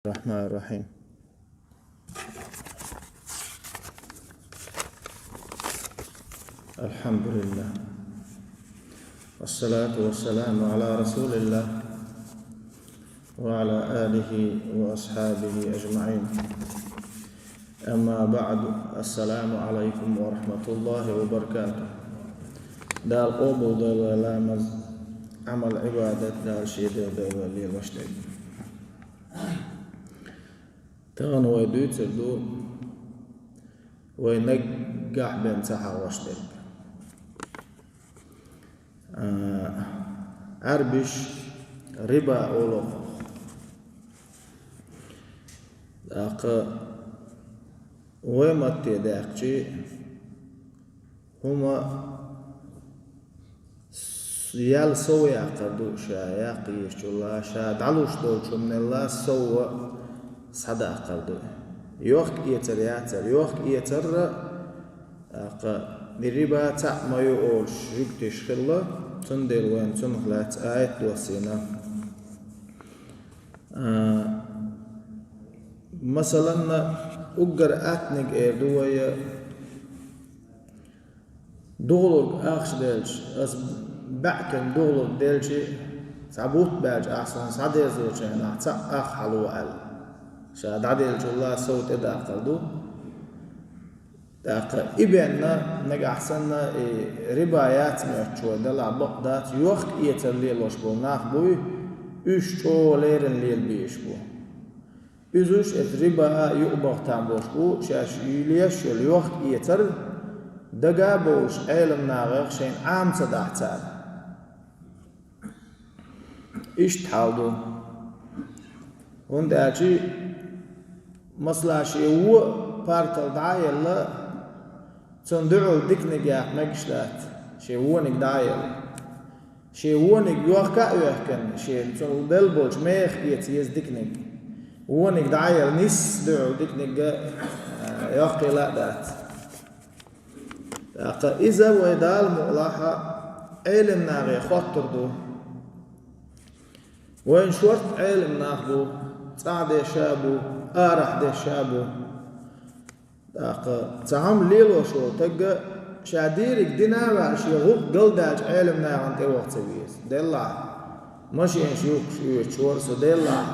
الرحمن الرحيم. الحمد لله والصلاة والسلام على رسول الله وعلى آله وأصحابه أجمعين. أما بعد، السلام عليكم ورحمة الله وبركاته. دال قبول دال لامز عمل عبادة دال شيء دال ليل وشتي تغن ويدوت الدو وينجح بين سحر وشتي عربش ربا أولو داق ويمتي داقشي هما يال سوى يعقدو شا يقيش الله شا دعلوش دوشو من الله سوى صدا قلدو يوخ يوخ يتر الربا ما يقولش يكتش خلا تندل وين تنخلات آية وسينا مثلا أجر أتنق إردوية دولog أخش دلش أس بعكن دولog دلشي سعبوت باج أحسن سعدي زوجين أخ حلو أل شاد عدل الله صوت إذا قلدو داق إبنا نج أحسننا ربايات مشوا دلع بقدات يوخ يترليل وشبو ناخبوي أشتو ليرن ليل بيشبو إذوش الربا يقبض تعبوشبو شاش يليش اليوخ يتر دقا بوش علم ناغيق شين عام صداحتال إيش تحاولو ونداجي مثلا شيء هو بارتل دعايل لا تندعو ديكنيك يا مجشلات شيء هو نقدايل شيء هو نقيوخ يحكن شيء تندل بوش ميخ يتيز ديكنيك هو نقدايل نس دعو ديكنيك يحكي لا دات إذا ويدال مؤلاحة علم ناغي خطر دو وين شورت علم ناغبو تعدي شابو آرح دي شابو تعام ليلو شو تقى شاديرك دينا وعشي غوق قلداج علم ناغن تي وقت سبيس دي الله ماشي نشوك شوية شورسو دي الله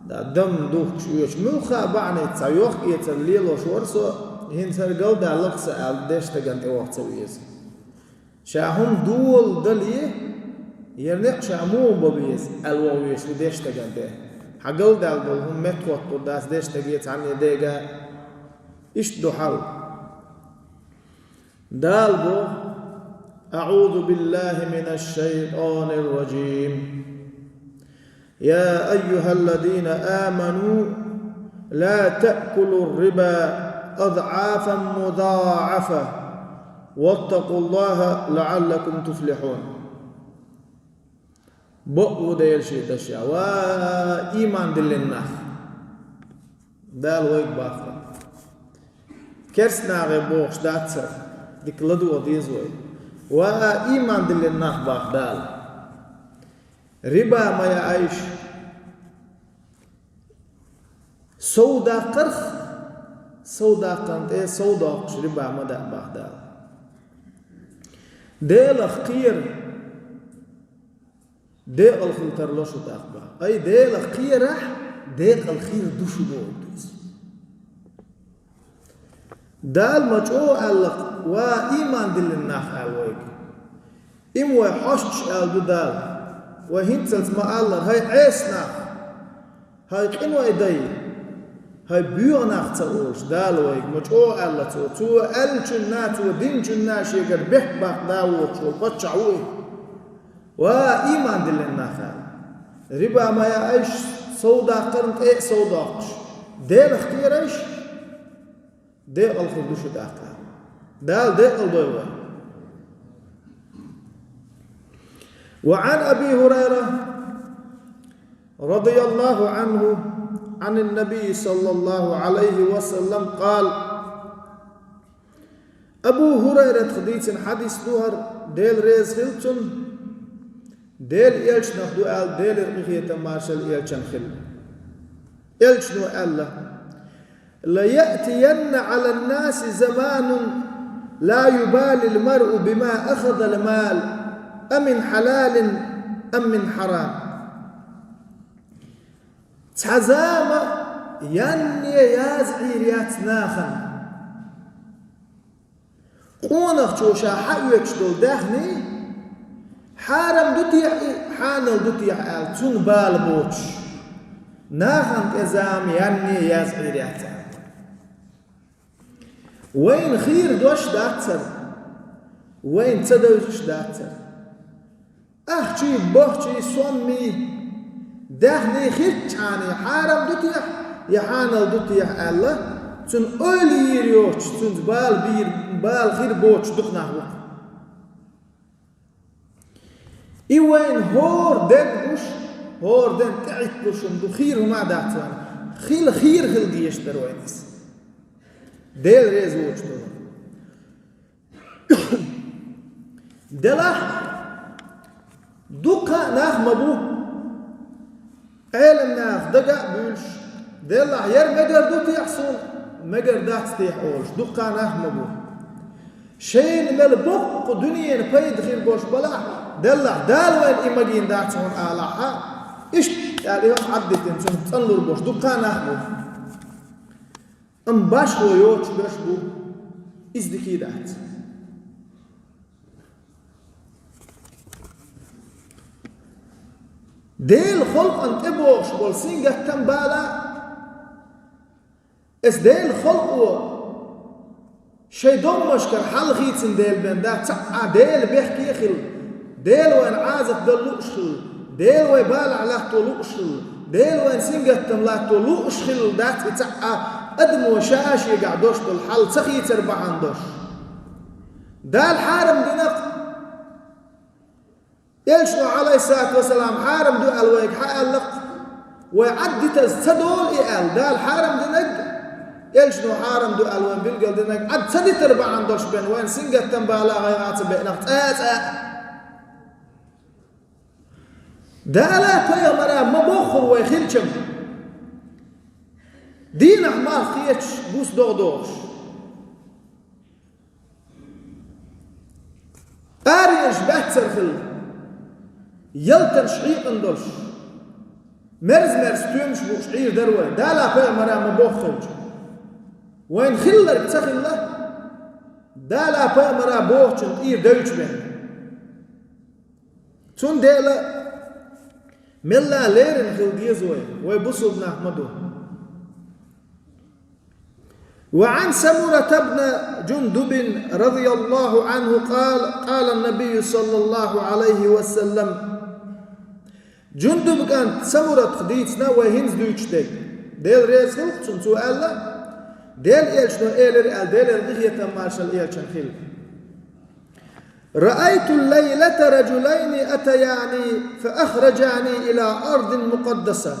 دا دم دوك شوية ملخا بعني تسايوخ يتر ليلو شورسو هنسر قلدا لقصة على ديش تقن تي وقت سبيس شاهم دول دلي يرنق شامو ببيس الواويش وديش تقن تي حقل دال هم متوت قداس ديش تجيت عني ديجا إيش دو حل دالبو أعوذ بالله من الشيطان الرجيم يا أيها الذين آمنوا لا تأكلوا الربا أضعافا مضاعفة واتقوا الله لعلكم تفلحون بقو ديل شيء دشيا وإيمان دلنا دال ويك باخر كرسنا غيبوخش داتسر ديك لدو ديزوي وإيمان دلنا باخ دال ربا ما يعيش سودا قرخ سودا قنت سودا قش ربا ما دا باخ دال ديل خير ديق الخلطر لشو تأخبا أي ديق الخير رح ديق الخير دوشو بوردوز دال مجعو ألق وإيمان دل الناخ ألويك إموي حشش ألدو دال وهنتلت ما ألق هاي عيس ناخ هاي قنوة داي هاي بيو ناخ تقولش دال ويك مجعو ألق تو ألجنات ودين جناش يقر بيح باق داوش وقتشعوه وإيمان دلنا خال ربا ما يعيش سودا قرنت إيه سوداقش ديل اختيار إيش ديل الخدوش داخل دال ديل الضيوة وعن أبي هريرة رضي الله عنه عن النبي صلى الله عليه وسلم قال أبو هريرة خديث حديث دوهر ديل ريز خلتن ديل إلش نخدو آل ديل الرخية مارشال إلشان خل إلشنو الله ليأتين على الناس زمان لا يبالي المرء بما أخذ المال أمن حلال أم من حرام تحزام يني يازعي ريات ناخن قونخ شوشا حيوكش دول داخني حارم دوتيح حانل دوتيح آل تون بال بوش ناخن كزام يني يازعي ريات وين خير دوش داتر وين تدوش داتر أخشي بوخشي صمي داخني خير تاني حارم دوتيح يحانل دوتيح الله تون أولي يريوش تون بال خير بوش دخنا هو إيوين هور دن بوش هور دن تعيت بوشم دو خير وما داتوان خير ديش دروينس ديل ريز ووش دو دلا دوكا ناخ مبو علم ناخ دقا بولش دلا ير مقر دوتي يحصون مقر دات تيح أولش دوكا ناخ مبو شين ملبوق دنيا نفيد خير بوش بلا دلا دال وين إمجين داتون آلاحا إيش يعني عدتين سن تنلر بوش دوكا ناخ مبو أم باش هو يوش باش بو إزدكي دات ديل خلق أن تبوش والسنجة تنبالا اس ديل خلق شي دوم مشكر حل خيتن ديل بين دا تقع ديل بيحكي خل ديل وين عازت دلوش خل ديل وين بالع لحتو لوش خل ديل وين سنجة تملاتو لوش خل دات تقع أدم وشاش يقعدوش بالحل سخي تربع عندوش دا الحارم دينق يلشنو عليه الصلاة والسلام حارم دو الويك حالق ويعدي تستدول إيال دا الحارم دينق يلشنو حارم دو الوين بلقل دينق عد سدي تربع عندوش بين وين سنجة تنبالا غيرات بينك دا لا كويا مرا مبوخر ويخلشم دين أحمال خيتش بوس دوغدوش آريش بحتر خل يلتن شعيق اندوش مرز تيمش بو شعير دروي دا لا كويا مرا مبوخر وين خلر تخل له دا لا كويا مرا بوخشن إير دوش بين تون ديلا ملا ليرن خل ديزوي ويبصوا ابن أحمدو وعن سمرة بن جندب رضي الله عنه قال النبي صلى الله عليه وسلم جندب كانت سمرة خديتنا وهنز دوشتك ديل ريز خلق سنسو ألا ديل إيلشنو إيلر أل ديل رغية مارشال إيلشن خلق رأيت الليلة رجلين أتياني فأخرجاني إلى أرض مقدسة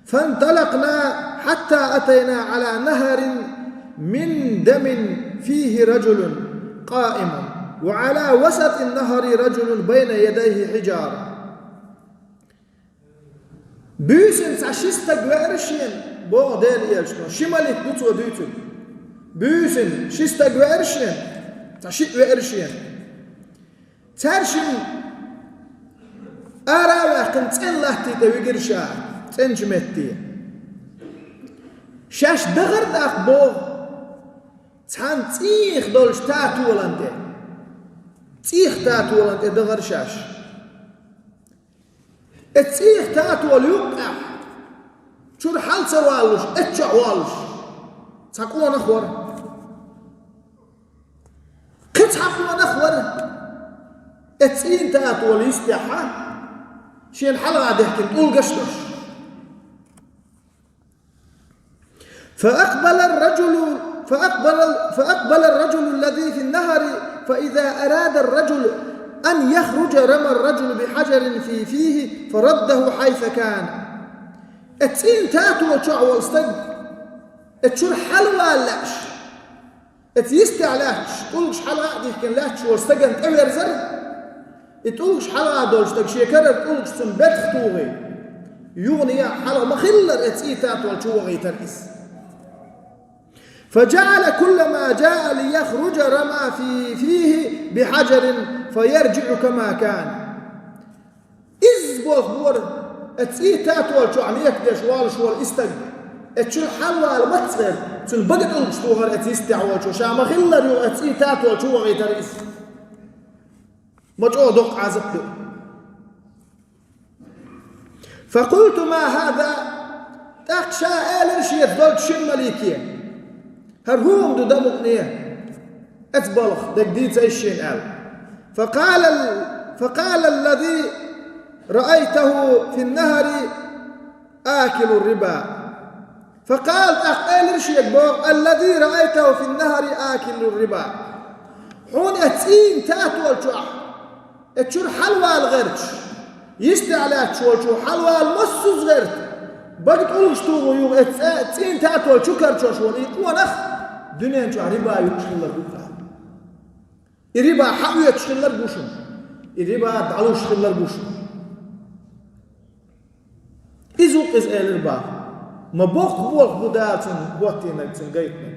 فانطلقنا حتى أتينا على نهر من دم فيه رجل قائم وعلى وسط النهر رجل بين يديه حجارة بيسن تعشيستك وإرشين بو ديل إيلشنو شمالك بوتو دوتو بيسن شيستك وإرشين تعشيت وإرشين ترشن أراوح كنت الله تيتوي قرشا تنجمتي شاش دغر داخ بو تحان تيخ دولش تاتو ولانتي تيخ تاتو ولانتي دغر شاش تيخ تاتو وليوقع شو حال سوالوش اتشع والوش تاقوان اخور قد حقوان اخور اتسين تاتو وليستيحا شين حلقة دهكي تقول قشتوش فأقبل الرجل الذي في النهر فإذا أراد الرجل أن يخرج رمى الرجل بحجر في فيه فرده حيث كان اتسين تاتو وشعو واستق اتشور حلوة لاش اتيستع لاش تقولش حلقة دهكي لاش واستقن تأوير زر تقولش حلقة دولش تكشي كرر تقولش سنبت خطوغي يغني حلق مخلر اتسيتات والشوغ يترئيس فجعل كلما جاء ليخرج رمى فيه بحجر فيرجع كما كان إذ بور اتسيتات والشوغ عم يكدش والشوغ استقبل اتشل حلوى المتصغر تل بقت الشوغر اتيستع والشوغ شا مخلر يغ اتسيتات والشوغ يترئيس مجعو دق عزبته فقلت ما هذا تخشى إلرشيت دولت شن مليكية هرهم دو دمقنية اتبلخ دقديت الشين قال فقال الذي رأيته في النهر آكل الربا فقال إلرشيت بوغ الذي رأيته في النهر آكل الربا حون اتين تاتول شوح اتشور حلوى الغرش يستعلاك شو حلوى المصوص غيرت بقت أولش توغو يوغ اتين تاتول شكر شوشون يقوى نخ دنيا شو ربا يوشخلر بوكا الربا حقو يتشخلر بوشن الربا دعلو شخلر بوشن إزوق إز الربا ما بوق بداتن بوتينك تنقيتنا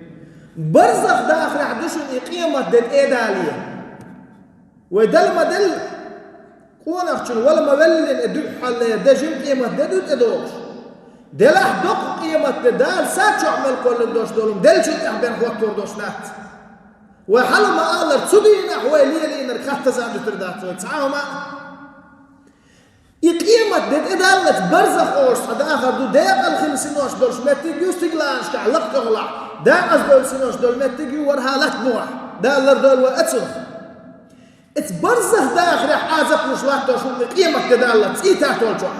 برزخ داخل عدوشن إقيمة دل إيدالية ودل ما دل قونخشن ولا ما ولن ادو حل دجم قيمه ددو ادوش دلح دق قيمه دال ساتشو عمل كل دوش دولم دلشو تحبن وقتور دوش نات وحل ما قالر تسدين احوالي لين رخت زاد تردات وتسعاهما يقيمه دد ادالت برزخ اورس هذا اخر دو ديق الخمسينوش دولش متيجو استقلانش تعلق تغلع دا از دول سينوش دول متيجو ورها لك نوح دالر دول واتسخ اتبرزه داخل حازق وشوات وشون قيمة تدالة تسيتات والجوع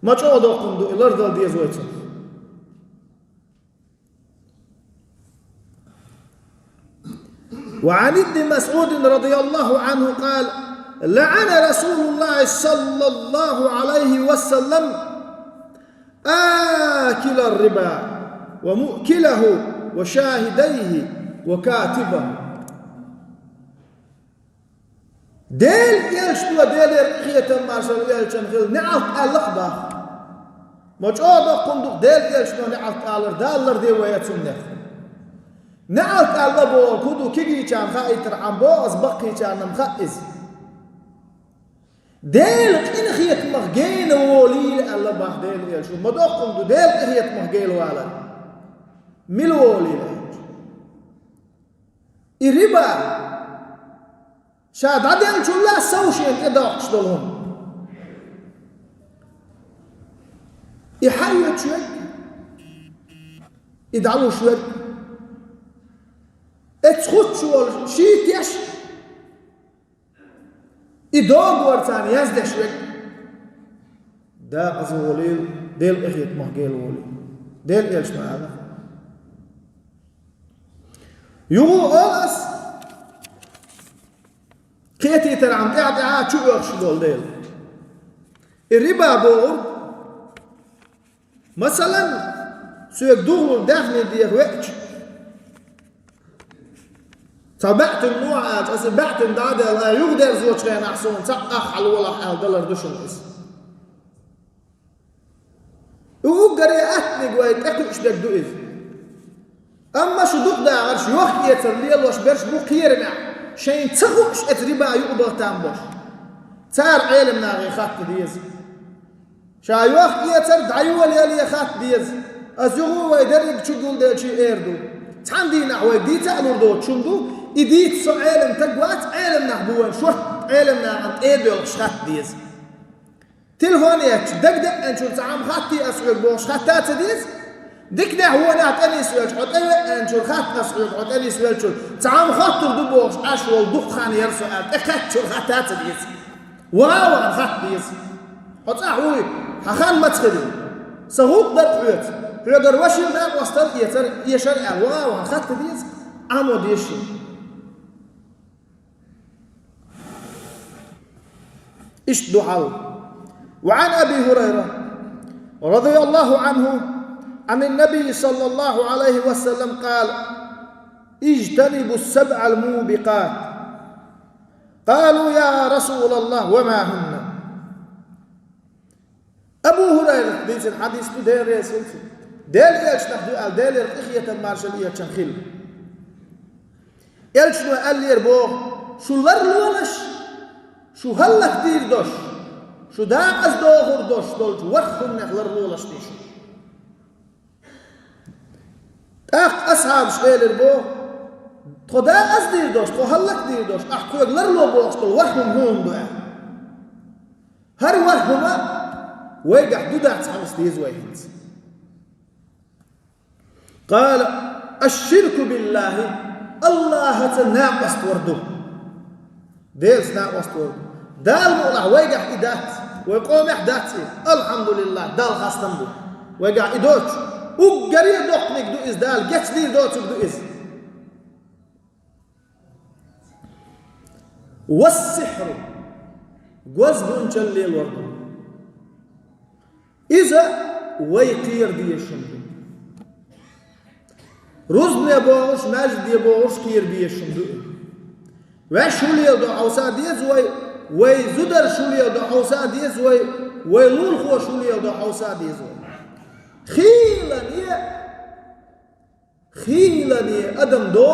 ما تشعودوا قندو الارض دي زويتو وعن ابن مسعود رضي الله عنه قال لعن رسول الله صلى الله عليه وسلم آكل الربا ومؤكله وشاهديه وكاتبه ديل يلشتوا ديل خيتم مارشال يلشن خيل نعط اللقبة مجعوبة قندق ديل يلشتوا نعط آلر دالر دي ويتسنخ نعط اللبو كودو كيجي كان خايتر عن بوز بقي كان مخائز ديل إن خيت مخجين وولي اللبا ديل يلشتوا مدوق قندو ديل خيت مخجين والا ملولي الربا شاد عدين شلا سوشين إداقش دولهم يحيوا شوي يدعوا شوي اتخد شوي شيت يش يدوق ورثاني يزد شوي دا أزولي ديل إخيط مهجيل ولي ديل إيش معنا يغو أوس كيتي ترعم قاعد شو يخش دول ديل الربا بور مثلا سويك دغلو داخل ديك وقت تبعت النوعات أسبعت دادا لا يقدر زوج غير أحسن تأخ على ولا حال دولار دشون إس وقري أتنق ويتأكل إيش بدك دوئذ أما شو دق دا عرش يوخ يتر ليل وش برش بو قير مع شين تغوش اتربا يقبر تامبوش تار علم ناغي خات ديز شا يوخ يتر دعيول يلي خات ديز أزيغو ويدرق شقول ديل شي ايردو تاندي نحوي دي تألور دو تشندو إديت سو علم تقوات علم نحبوان شوت علم ناغن ايدول شخات ديز تلفونيك دق انشو تعام خاتي أسعود بوش خاتات ديز ديك ده هو نات أني سويت حط انشو خات أسعود حط أني سويت شو تعام خاطر دو بوش أشوال دخان يرسو أكاد شو خاتات ديز واو خات ديز حط أحوي حخان ما تخدي سهوق درقوت يقدر وشي ما وصل يشرع واو خات ديز عمود يشي إيش دعاء وعن أبي هريرة رضي الله عنه عن النبي صلى الله عليه وسلم قال اجتنبوا السبع الموبقات قالوا يا رسول الله وما هن أبو هريرة ديس الحديث تدير يا سلسل ديل إيش نحدو قال ديل إخية المارشالية تشنخيل إيش نو قال لي ربو شو لر لولش شو هلا كتير دوش شو داق أز دوغر دوش دولج ورخم نخلر لولش نيشو أخ أصحاب شغيل ربو خدا أز دير دوش خو هلا كتير دوش أخ كويق لر لو بوغش دول ورخم هون دو هر ورخم ويقع دودات خمس ديز ويهنز قال الشرك بالله الله تناقص ورده ديل ناقص ورده دال مولع ويقع إدات ويقوم إحداتي الحمد لله دال خاصة بو ويقع إدوش وقرير دوقنك دو إز دال جيتش دير دوتك دو إز والسحر قوزبون جليل ورده إذا ويقير دي الشمدو رزن يبوغش مجد يبوغش كير بي الشمدو وشولي يدو حوسا ديز ويزدر شولي يدو حوسا ديز ويلول خو شولي يدو حوسا ديز خيلا نيه أدم دو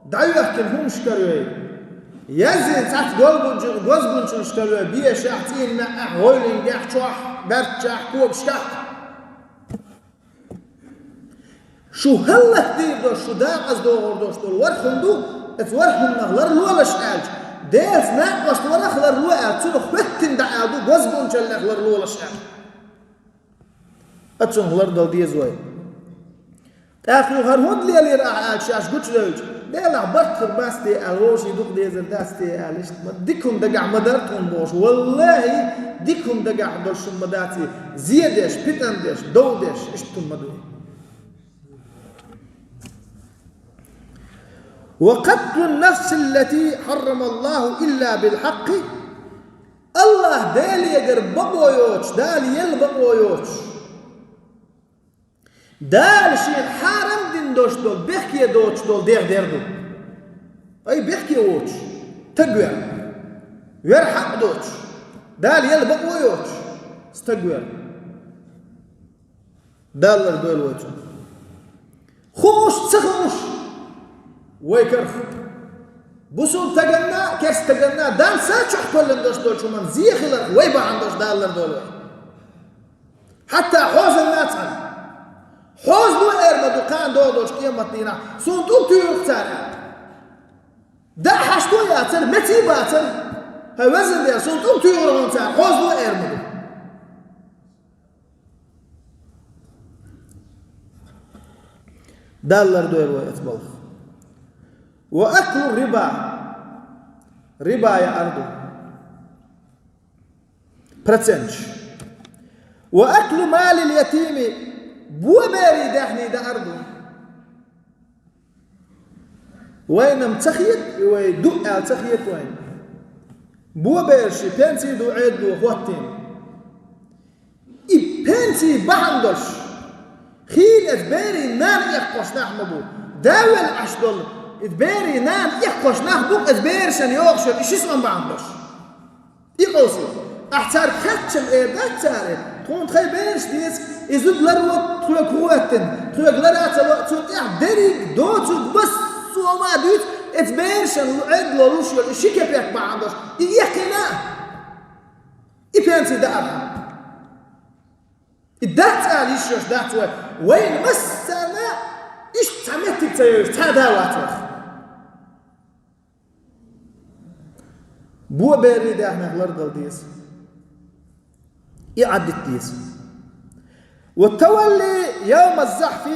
دعوه كنهم شكروه يزين ساعت غوزبون شكروه بيه شاحتين مع هولين جاح شوح برتشاح كوب شاح شو هلا كتير دوش شو داقز دوغر دوش دول ورخم دو اتورخم نغلر لولا شعالج ديز ناقش ورخلر لولا تسولو خوتين دعال دو غوزبون شلخلر لولا شعالج اتسون غلر دول ديز وي تاخي هرهود لي راح شاش قلت لوج لا بركر باستي الروشي دوق ديز داستي اليش ديكم دقع مدرتهم بوش والله ديكم دقع دول شمداتي زيدش بيتندش دودش اشتم مدوي وقتل النفس التي حرم الله إلا بالحق الله دال يقر بقويوش دال يلبقويوش دال شيء حرم دين دوش دول بيحكي دوش دول دير دول أي بيحكي ووش تقوير ويرحق دوش دال يلبقويوش استقوير دال الدول ووش خوش تسخوش ويكرف بوسون تجنا كيس تجنا دال ساتشح كل الدوش دول شو من زي خلر ويبا عندوش دال دول حتى حوز الناس حوز دو إيرما دكان دولوش قيمة دينا سون دو تيوك تارا دا حشتو ياتر متي باتر هاي وزن دير سون دو تيوك تارا حوز دو إيرما دو دالر دو إيروا يتبالغ وأكل الربا ربا يا أرضو برتسنج وأكل مال اليتيم بوبيري دحني دا أرضو وين متخيط ويدق تخيط وين بوبيرشي بنسي دو عيد وخواتين بنسي بحندش خيل اتباري نان يقوش نحمبو داول عشدل اتباري نان يقوش نحبو اتبارشن يوغشل إيش اسمه بحندش يقوسي أحتار كاتشم إيردات تاري تون تخي بيرش ديس إزود لروت تلوك رواتن تلوك لرات تلوك دريق دوتوك بس وما ديت اتبارشن عد لروشل إيش كبيك بحندش يقنا إبانسي دارها الدات عليش دات وين مسنا إيش تعمتك تيوش تداوات بو بيري ده احنا غلرد ديس يعدت ديس والتولي يوم الزحف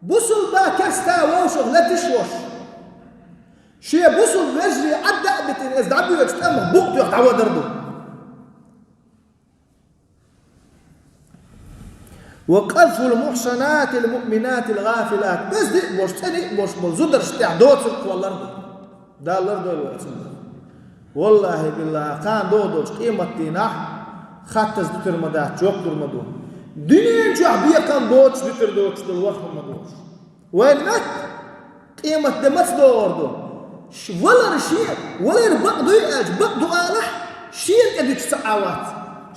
بوصل با كستا ووشغ لا تشوش شي بوصل رجلي عدى بتن از دعبو يتامه بوقت يقطعوا دردو وقذف المحصنات المؤمنات الغافلات بس دي بوش تاني بوش بلزودر شتاع دوتك والله ده الارض والله بالله كان دودوش قيمة ديناح خاتز دتر مدات جوك در مدو دنيا جو عبية كان دوتش دتر دوتش دل وقت مدوش وين مات قيمة دمت دور دو ولا رشيع ولا يربق دو يأج بق دو آلح شير كدوش سعوات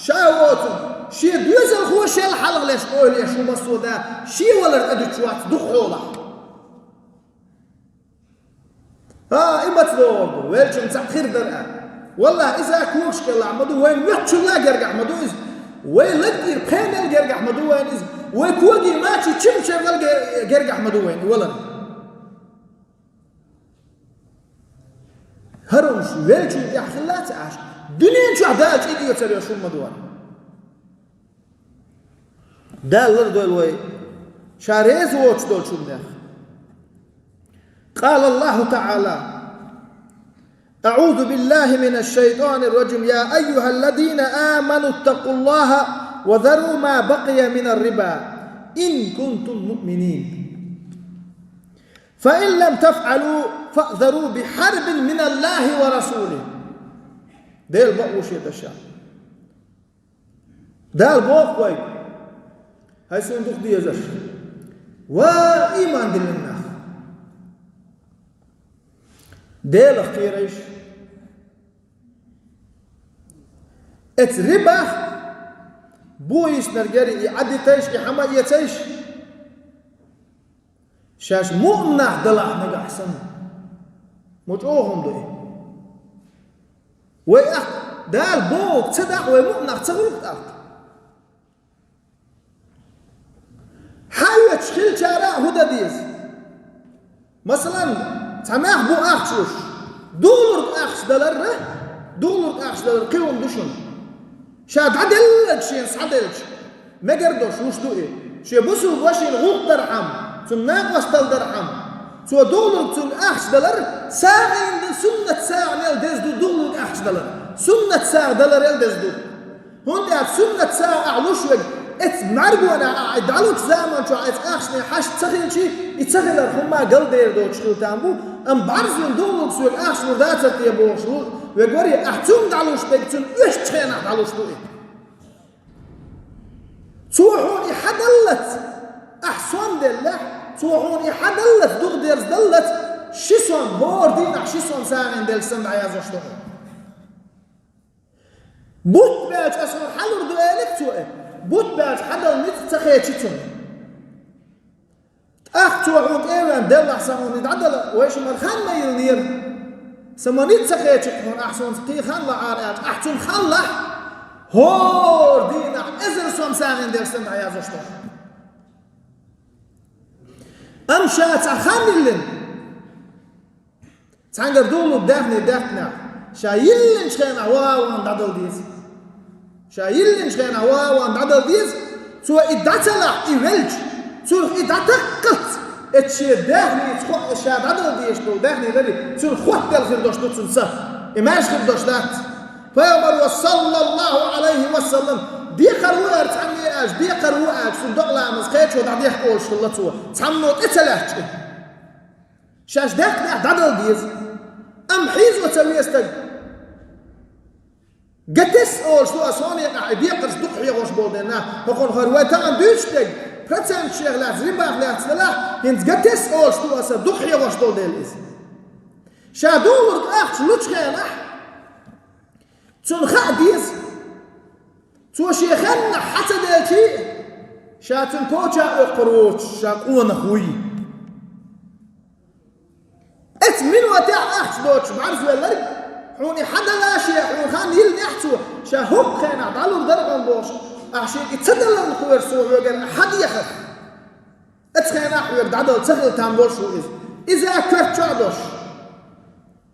شاوتن شي دوزل هو شي الحلق ليش قول يا شو مسودا شي ولا ادتشوات دخوله ها إما تدور ويلشم تأخير درع والله إذا كوش كلا عمدو وين وقت لا جرج عمدو إز وين لدير بينل جرج عمدو وين إز وكوجي ماشي تشم شغل جرج عمدو وين ولا هرمش ويلشم يا خلات عاش دنيا شو عدالة إيدي يتسري شو مدوان دالر دول وين شاريز ووتش دول شو مدخ قال الله تعالى أعوذ بالله من الشيطان الرجيم يا أيها الذين آمنوا اتقوا الله وذروا ما بقي من الربا إن كنتم مؤمنين فإن لم تفعلوا فأذروا بحرب من الله ورسوله ده البقوش يتشاء ده البوق وين هاي صندوق دي يزش وإيمان دلنا ده الاختيار ايش اتربا بويس نرجري يعدي تيش يحمى يتيش شاش مؤمنح دلع نجا احسن مجوهم ده ويأخ ده البوك تصدق ومؤمنح تصغلق أخ حاول تشخيل شارع هدا ديز مثلا سماح بو أخشوش دولر أخش دلر قيوم دشون شاد عدلج شين صدلج ما قردوش وش دوئي شي بوسو وشين غوق درحم تن ناقوش تل درحم سو دولر تن أخش دلر ساعين سنة ساعة نيل ديزدو دولر أخش دلر سنة ساعة دلر يل ديزدو هون دي سنة ساعة أعلوش وج ات مرگو انا ادعلوك زمان شو ات اخشني حش تسخيل شي يتسخيل الخما قل دير دو تشتو تامبو ام بعرفين دولوك سو الاخش وداتك يا بوش ويقولي احتم دعلوش بيكتون ايش تخينا دعلوش دوئي توحوني حدلت احسن دلح توحوني حدلت دوغ ديرز دلت شيسون هور دينح شيسون ساغين دل سمع يازوش دوئي بوت باج اسر حلور دوئيلك توئي بوت باج حدا نت تخيتشتون اخ توحون ايوان دلح سمون يتعدل ويش مرخان ما يلنير سمون يتسخيتشتون احسن قي خان لعاريات احسن خان لح هور دينح ازر سوم ساغين دل سمع يازوش دوئي امشات اخاملن تانجر دولو دافني دافنا شايلن شخينا واو عدل ديز شايلن شخينا واو عدل ديز سو اداتلا ايولج سو اداتقت اتشي دافني تخو شاد عدل ديش تو دافني لري سو خوت دل خير دوش تو تنسى ايماش خير دوش دات فيامر صلى الله عليه وسلم بيقر وقر تعني اش بيقر وقر صندوق لامز خيتش ودعدي يحقوش في الله تو تحمنوت اتلاش شاش داخل عدل ديز ام حيز وتسوي استج قتس اول شو اسوني بيقر صدق يغوش بولدنا بقول خروتا ام دوشتج برتسان شغلات زريبا خلات سلاح هنت قتس اول شو اسدق يغوش بولدل شادور اخ لوتش خينا تون خاديز تو شيخنا حتى دلتي شاتن كوچا قروش شاقون خوي ات من وتاع اخش دوتش بعرف ولا حوني حدا لا شيء حون خان يل نحتو شاهوب خينا دالو درغن بوش اخشي يتسدل الخوير سو وقال حد يخف اتخينا خوير دادو تسخل تامبوش اذا كفت شادوش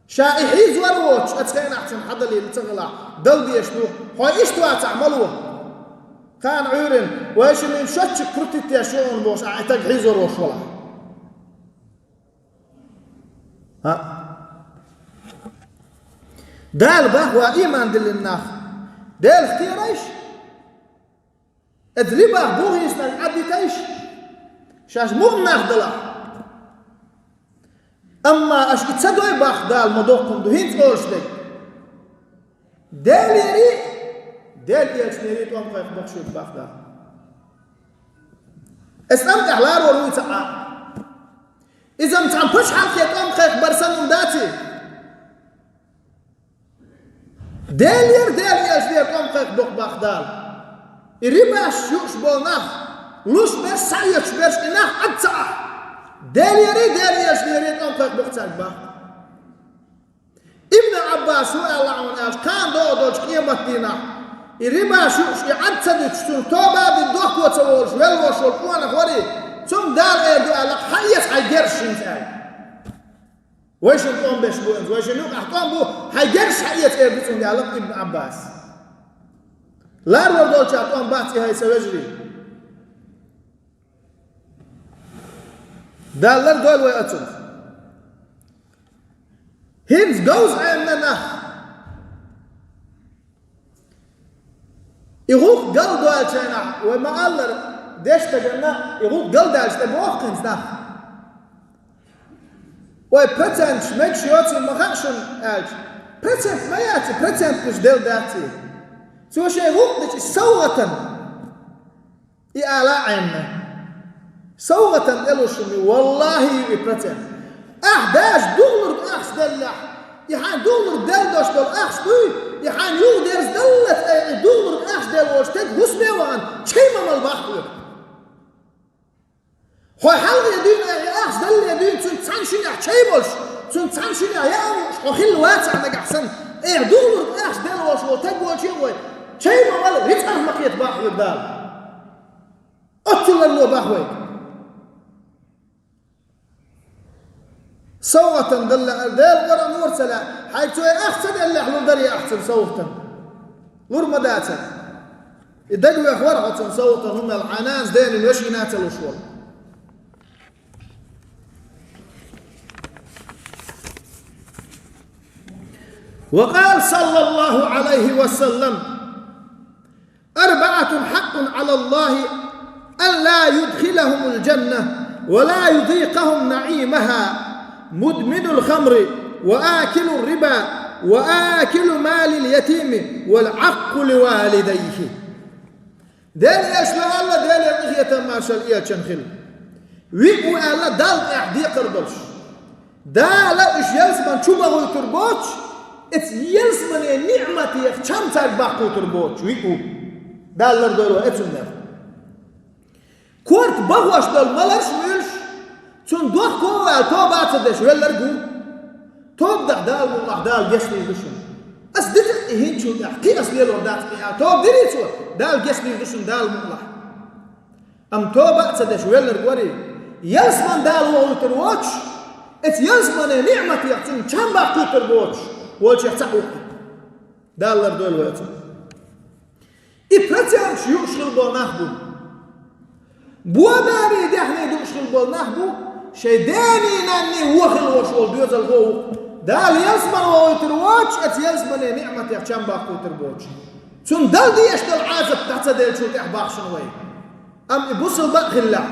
شائحيز وروتش اتخينا احسن حدا اللي تغلع دلدي اشتو هو اشتو تعملوه كان عيرن وايش من شتش كرتي يشون بوش اعتق حيز وروش ولا ها دال بهوا ايمان دل الناخ دال اختياريش ادريبه بوغيس نعديتيش شاش مؤمن اخدلا اما اش تصدوي باخ دال مدوقم دو هينت اورشدك دال يري دال يشنيري توم قايق بخشوك باخ دال اسلام احلار وروي تعا اذا متعمبش حالك يا توم قايق برسن داتي ديل يشبير قمقك دوق باخدال إريباش يوش بولناخ لوش بس سعيش بيرش إناخ أدسع ديل يشبير قمقك بوقتك باخ ابن عباس هو الله عنه كان دوش قيمة دينا إريباش يوش يعدسد يشتون توبا دي دوق وتصورش ويلوش والقوانا خوري ثم دال إيردو ألق حيث حيجرشين سأل ويش نقوم بيش بوينز ويش نقوم بو حيجرش حيث إيردو ثم ألق ابن عباس لا رودول شاطون باتي هاي سوجري دالر دول ويأتون هينز جوز عيننا يغوق قل دول شينا وما قالر ديش تجمنا يغوق قل دالش تبوخنز نخ وي بريتنت ميكش يوتي مخانشن ألش بريتنت ما ياتي بريتنت مش ديل داتي سو شيء غوق دش سوغة يالا عنا سوغة إلوشمي والله يبرتن أحداش دولر أخش دلح يحان دولر دل دوش دول أخش دوي يحان يو ديرز دلت دولر أخش دل وش تد هسمي وان شيء ما البحر هو حلق يدين أخش دل يدين تسعن شنع شيء بولش تسعن شنع يا وخيل واتع عندك أحسن دولر أخش دل وش وتد وش يوي شيء ما مال ريتها مقيت باحوي دال أطول اللو باحوي صوتا دل دل ورا مرسلة حيث أحسن اللي حلو دري أحسن صوتا لور مداتا يدقوا أخوارها صوتا هم العناز دين الوشينات الوشوال وقال صلى الله عليه وسلم 4 حق على الله أن لا يدخلهم الجنة ولا يذيقهم نعيمها مدمن الخمر وآكل الربا وآكل مال اليتيم والعق لوالديه دال يشلو الله دال يغية ما شاء الله يتشنخل ويقو الله دال احدي قردوش دال اش يلسمن شو بغو يتربوش اتس يلسمن نعمتي يخشم ترباقو تربوش ويقو دالر دولو اتسنر كورت بغوش دول ملرش ويلش چون دوخ كوال توبا تدش ويلرقو توب دال والله دال جسمي دشن اس دتق هينشو احكي اصلي الوردات توب دريتو دال جسمي دشن دال والله ام توبا تدش ويلرقوري يلسمن دال وو تروش ات يلسمن نعمتي يحسن كم باقو تربوش وش يحتقو دالر دولو اتسنر إبرتهم شيوع شغل بول نحبو بواباري دحني دو شغل بول نحبو شيداني ناني وخل وشول بيوز الغو دال يزمن ويترواتش ات يزمن نعمة يحشام باقو تربوش سن دال دي يشتل عازب تحت ديل شو تحباق شنوي أم إبوصل بق الله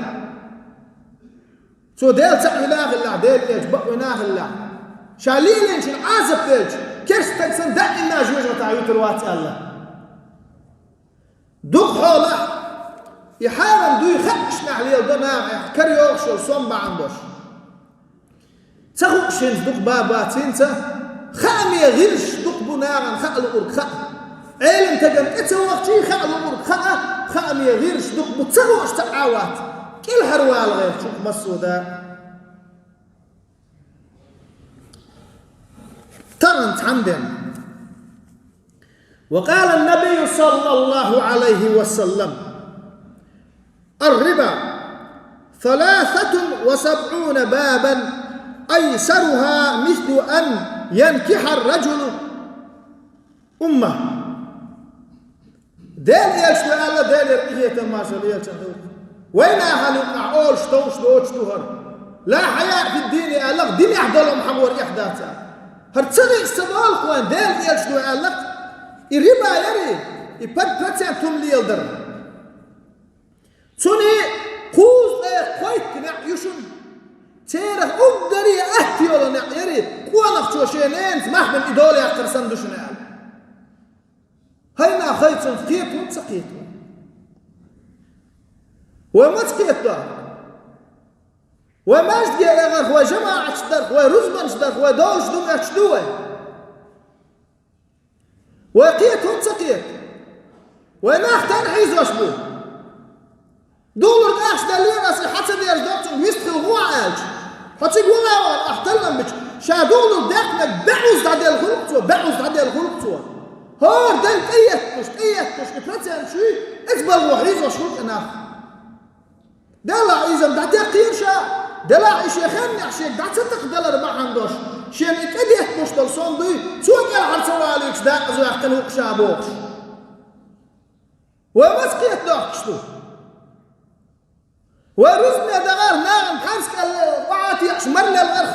سو ديل تقوينا الله ديل يجبقونا الله شاليلين شن عازب ديلش كيرس تنسن دقي الناج وجه تعيو تروات الله دوق حوله يحارم دو يخش نحليه ودنام كريوخش والصنبع عندوش تخوشين دوق باباتينتا خامي غيرش دوق بناغا خأل أورك خأ عيلم تقن اتوقتي خأل أورك خامي غيرش دوق بتسوش تعاوات كل هروال غير شوك مسودا ترنت عندنا وقال النبي صلى الله عليه وسلم الربا 73 بابا أيسرها مثل أن ينكح الرجل أمه ديل يشتو الله ديل يرقية ما شاء الله يشتو وين أهل أعول شتوش دوشتوهر لا حياء في الدين الله دين يحضرهم حمور يحداثا هرتسني استدال قوان ديل يشتو الله الربا يري يبرتسم تملي يلدر سوني قوز قويت نعيشون تيره أقدري أهتي ولا نعيري قوانك شوشينين سمح من إدولي أكتر سندوشنا هينا خيطون فقيتون سقيتون وما سقيتون وما اشتقي أغر هو جماعة اشتر هو رزبان اشتر هو دوش دوم اشتوه وقيت هم سقيت ونختار عيزوش بو دولر قاش دلين أصل حتى دير دكتور يستخل هو عالج حتى يقول أول أحتلنا بيش شادولر داخلك بعوز عدي الخلق سوا بعوز عدي الخلق سوا هار دل ايت مش اترتين شوي اقبل وحيزوش خلق ناخ دلع إذا دعتي قيرشا دلع إيش يخمني عشيك دعت $6 ما عندوش شين اتأديت مش دلصون دي سوق العرصة واليكش دا أزو يحتلوك شابوكش ومسكيت دوكشتو ورزنا دغار ناغم حرسك الوعاتي يحشمر للغرخ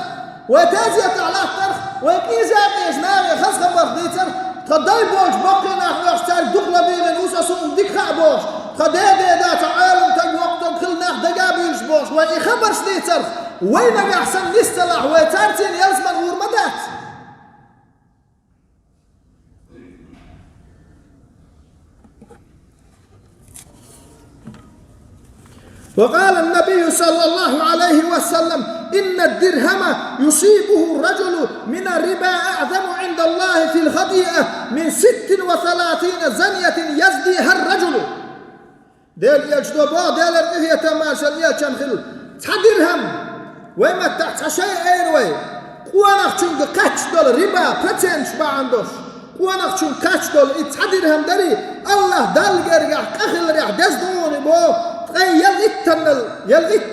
وتازية على الطرخ وكيزا قيش ناغي خاص خبر ديتر تخداي بوش بقي ناغ يحشتار دقلا بيغن وسا سوم ديك خعبوش خداي ديدا تعالم تاق وقتهم كل ناغ دقابي يشبوش وإي خبرش ديتر وين أحسن نستلح ويتارتين يلزمن ورمدات وقال النبي صلى الله عليه وسلم إن الدرهم يصيبه الرجل من الربا أعظم عند الله في الخطيئة من 36 زنية يزديها الرجل ديل يجدو با ديل الرهية تماشل يجن خل تدرهم وما تحت شيء أيروي قوانك تشنك كاتش دول ربا بتنش با عندوش قوانك تشنك كاتش دول تدرهم داري الله دال جريح كخل ريح دزدوني بو يلغيت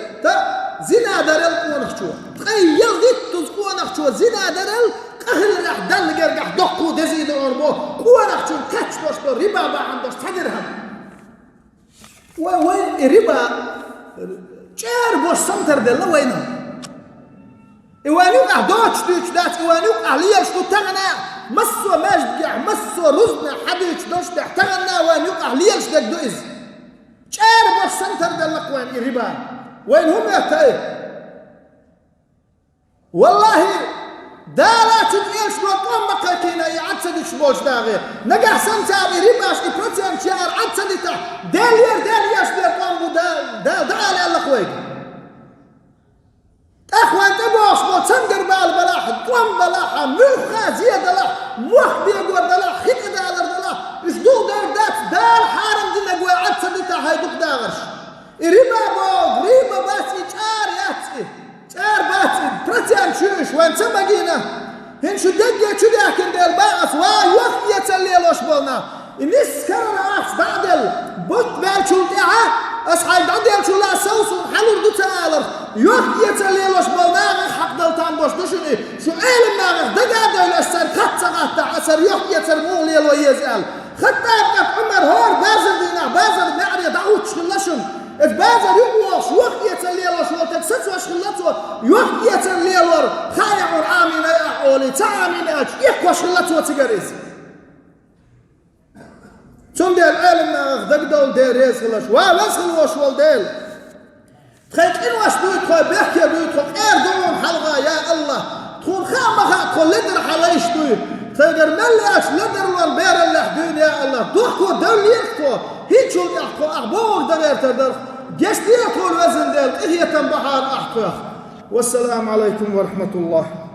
زنا درل قوانك شو يلغيت قوانك شو زنا درل كخل ريح دال جريح دقو دزيد أربو قوانك تشنك كاتش دوش ربا با عندوش تدرهم وين ربا شار بوش سمتر دل وينه إيوانيوك أهدوش ديش داش إيوانيوك أهليش دو تغنى مسو ماجد جع مسو رزنا حديش دوش تغنى وانيوك أهليش دك دو إز شار بوش سمتر دل وين ربا وين هم يهتأي والله دالات إيش دو قوم بقاكينا يعدسد شبوش داغي نقع سمتر رباش إبرتين شار عدسد تا داليش دو قوم بو دال يالقويك أخوان تبوش مو تنقر بالبلاح قوم بلاحة ملخة زيادة لا موح بيقور دلا خيط دالر دلا إشدو دار دات دال حارم دينا قوي عد سديتا هايدوك داغرش ريبا بوغ ريبا باتي چار ياتي چار باتي برتيان شوش وان تمقينا هنشو دقيا چو داكن ديل باقف واي وقت يتسليلوش بولنا الناس كرر عفس بعدل بوت بالشو دعا أصحاب بعدين شو لا سوسو حلو دو تعالر يوك يتليلوش بالناغ حق دلتان بوش دوشني شو عالم ناغ دقا دول أسر خط سغاتا عسر يوك يترمو ليلو يزال خطا يبقى عمر هور بازر دينا بازر نعري دعوت شخلشن إذ بازر يبوش يوك يتليلوش وتكسسو شخلتو يوك يتليلور خايعور عامين أحولي تعامين أج يكوى شخلتو تقريز شون ديال عالم ناغ دقدول دير يسخلش واسخل وش والديل تخيك إن واش دويت خوي بيحكي دويت خوي دون حلقة يا الله تكون خامخا تكون لدر حليش دويت تخيقر ملياش لدر والبير اللي حدون يا الله دوحكو دول يحكو هيتشو يحكو أحبوك دغير تدر جيش ديكو الوزن ديل إهية بحار أحكو والسلام عليكم ورحمة الله